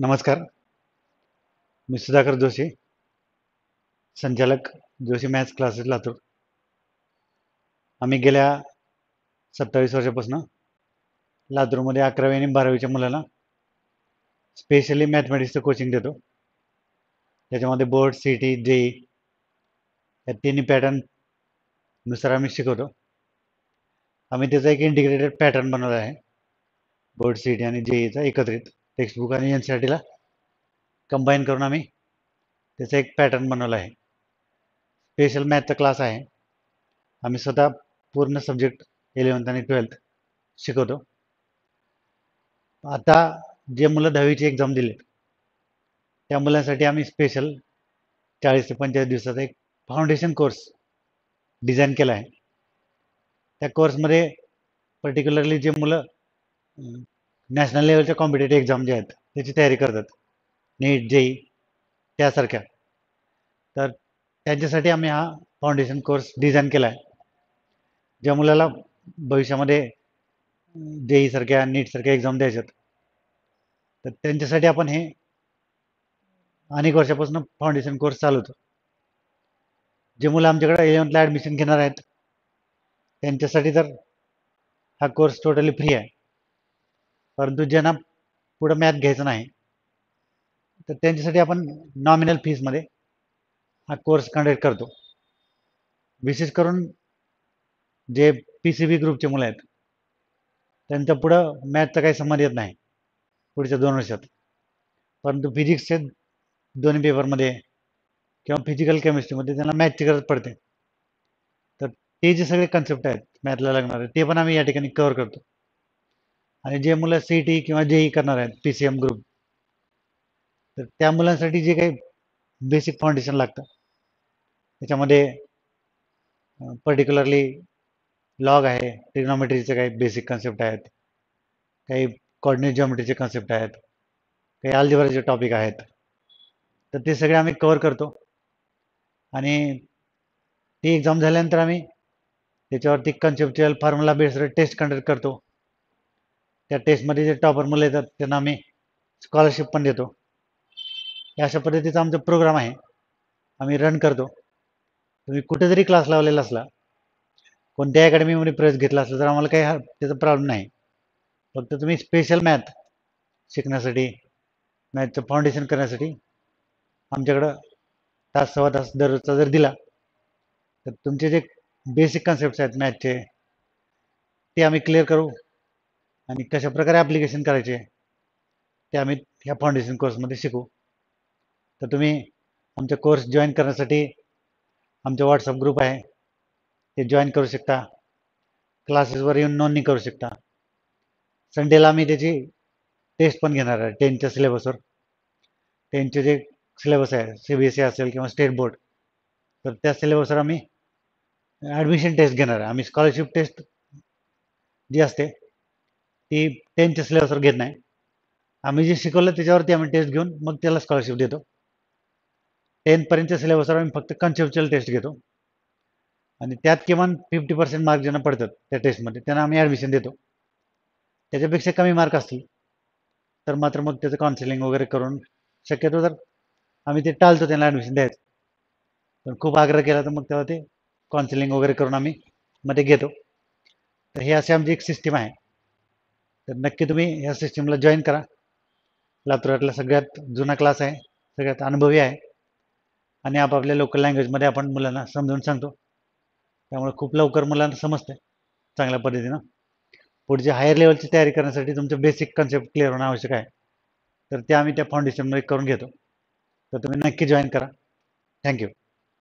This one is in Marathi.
नमस्कार. मी सुधाकर जोशी, संचालक जोशी मॅथ्स क्लासेस लातूर. आम्ही गेल्या 27 वर्षापासून लातूरमध्ये 11वी आणि 12वीच्या मुलांना स्पेशली मॅथमॅटिक्सचं कोचिंग देतो. त्याच्यामध्ये बोर्ड, सीटी, जेई या तिन्ही पॅटर्न नुसार आम्ही शिकवतो. आम्ही त्याचा एक इंटिग्रेटेड पॅटर्न बनवला आहे. बोर्ड, सीटी आणि जेईचा एकत्रित टेक्स्टबुक आणि एनसीईआरटीला कंबाईन करून आम्ही त्याचा एक पॅटर्न बनवला आहे. स्पेशल मॅथचा क्लास आहे. आम्ही स्वतः पूर्ण सब्जेक्ट 11th आणि 12th शिकवतो. आता जे मुलं 10वीची एक्झाम दिली त्या मुलांसाठी आम्ही स्पेशल 40 ते 45 दिवसाचा एक फाउंडेशन कोर्स डिझाईन केला आहे. त्या कोर्समध्ये पर्टिक्युलरली जे मुलं नॅशनल लेवलच्या कॉम्पिटेटिव्ह एक्झाम जे आहेत त्याची तयारी करतात, नीट, जेई त्यासारख्या, तर त्यांच्यासाठी आम्ही हा फाउंडेशन कोर्स डिझाईन केला आहे. ज्या मुलाला भविष्यामध्ये जेई सारख्या, नीट सारख्या एक्झाम द्यायच्यात, तर त्यांच्यासाठी आपण हे अनेक वर्षापासून फाउंडेशन कोर्स चालवतो. जे मुलं आमच्याकडे 11thला ॲडमिशन घेणार आहेत त्यांच्यासाठी तर हा कोर्स टोटली फ्री आहे. परंतु ज्यांना पुढं मॅथ घ्यायचं नाही तर त्यांच्यासाठी आपण नॉमिनल फीसमध्ये हा कोर्स कंडक्ट करतो. विशेष करून जे PCB ग्रुपचे मुलं आहेत त्यांच्या पुढं मॅथचा काही संबंध येत नाही पुढच्या 2 वर्षात, परंतु फिजिक्सचे दोन्ही पेपरमध्ये किंवा फिजिकल केमिस्ट्रीमध्ये त्यांना मॅथची गरज पडते. तर ते जे सगळे कन्सेप्ट आहेत मॅथला लागणारे ते पण आम्ही या ठिकाणी कव्हर करतो. आणि जे मुलं सीटी किंवा जेई करणार आहेत PCM ग्रुप, तर त्या मुलांसाठी जे काही बेसिक फाउंडेशन लागतं त्याच्यामध्ये पर्टिक्युलरली लॉग आहे, ट्रिग्नॉमेट्रीचे काही बेसिक कन्सेप्ट आहेत, काही कोऑर्डिनेट जिओमेट्रीचे कन्सेप्ट आहेत, काही अल्जेब्राचे टॉपिक आहेत, तर ते सगळे आम्ही कव्हर करतो. आणि ती एक्झाम झाल्यानंतर आम्ही त्याच्यावरती conceptual formula based test conduct करतो. त्या टेस्टमध्ये जे टॉपर मुलं येतात त्यांना आम्ही स्कॉलरशिप पण देतो. अशा पद्धतीचा आमचा प्रोग्राम आहे, आम्ही रन करतो. तुम्ही कुठे जरी क्लास लावलेला असला, कोणत्या अकॅडमीमध्ये प्रवेश घेतला असला तर आम्हाला काही त्याचा प्रॉब्लेम नाही. फक्त तुम्ही स्पेशल मॅथ शिकण्यासाठी, मॅथचं फाउंडेशन करण्यासाठी आमच्याकडं तास सव्वा तास दररोजचा जर दिला तर तुमचे जे बेसिक कन्सेप्ट आहेत मॅथचे ते आम्ही क्लिअर करू. आणि कशा प्रकारे ॲप्लिकेशन करायचे ते आम्ही ह्या फाउंडेशन कोर्समध्ये शिकू. तर तुम्ही आमचा कोर्स जॉईन करण्यासाठी आमचा व्हॉट्सअप ग्रुप आहे ते जॉईन करू शकता. क्लासेसवर येऊन नोंदणी करू शकता. संडेला आम्ही त्याची टेस्ट पण घेणार आहे 10च्या सिलेबसवर. 10चे जे सिलेबस आहे CBSE असेल किंवा स्टेट बोर्ड, तर त्या सिलेबसवर आम्ही ॲडमिशन टेस्ट घेणार आहे. आम्ही स्कॉलरशिप टेस्ट जी असते ती 10च्या सिलेबसवर घेत नाही. आम्ही जे शिकवलं त्याच्यावरती आम्ही टेस्ट घेऊन मग त्याला स्कॉलरशिप देतो. 10पर्यंतच्या सिलेबसवर आम्ही फक्त कन्सेप्च्युअल टेस्ट घेतो आणि त्यात किमान 50% मार्क ज्यांना पडतात त्या टेस्टमध्ये त्यांना आम्ही ॲडमिशन देतो. त्याच्यापेक्षा कमी मार्क असतील तर मात्र मग त्याचं काउन्सिलिंग वगैरे करून शक्यतो तर आम्ही ते टाळतो त्यांना ॲडमिशन द्यायचं. पण खूप आग्रह केला तर मग तेव्हा ते काउन्सिलिंग वगैरे करून आम्ही मध्ये घेतो. तर हे असे आमची एक सिस्टीम आहे. तर नक्की तुम्ही ह्या सिस्टीमला जॉईन करा. लातूरातला सगळ्यात जुना क्लास आहे, सगळ्यात अनुभवी आहे आणि आपापल्या लोकल लँग्वेजमध्ये आपण मुलांना समजून सांगतो. त्यामुळे खूप लवकर मुलांना समजते चांगल्या पद्धतीनं. पुढची हायर लेवलची तयारी करण्यासाठी तुमचं बेसिक कन्सेप्ट क्लिअर होणं आवश्यक आहे. तर ते आम्ही त्या फाउंडेशनमध्ये करून घेतो. तर तुम्ही नक्की जॉईन करा. थँक्यू.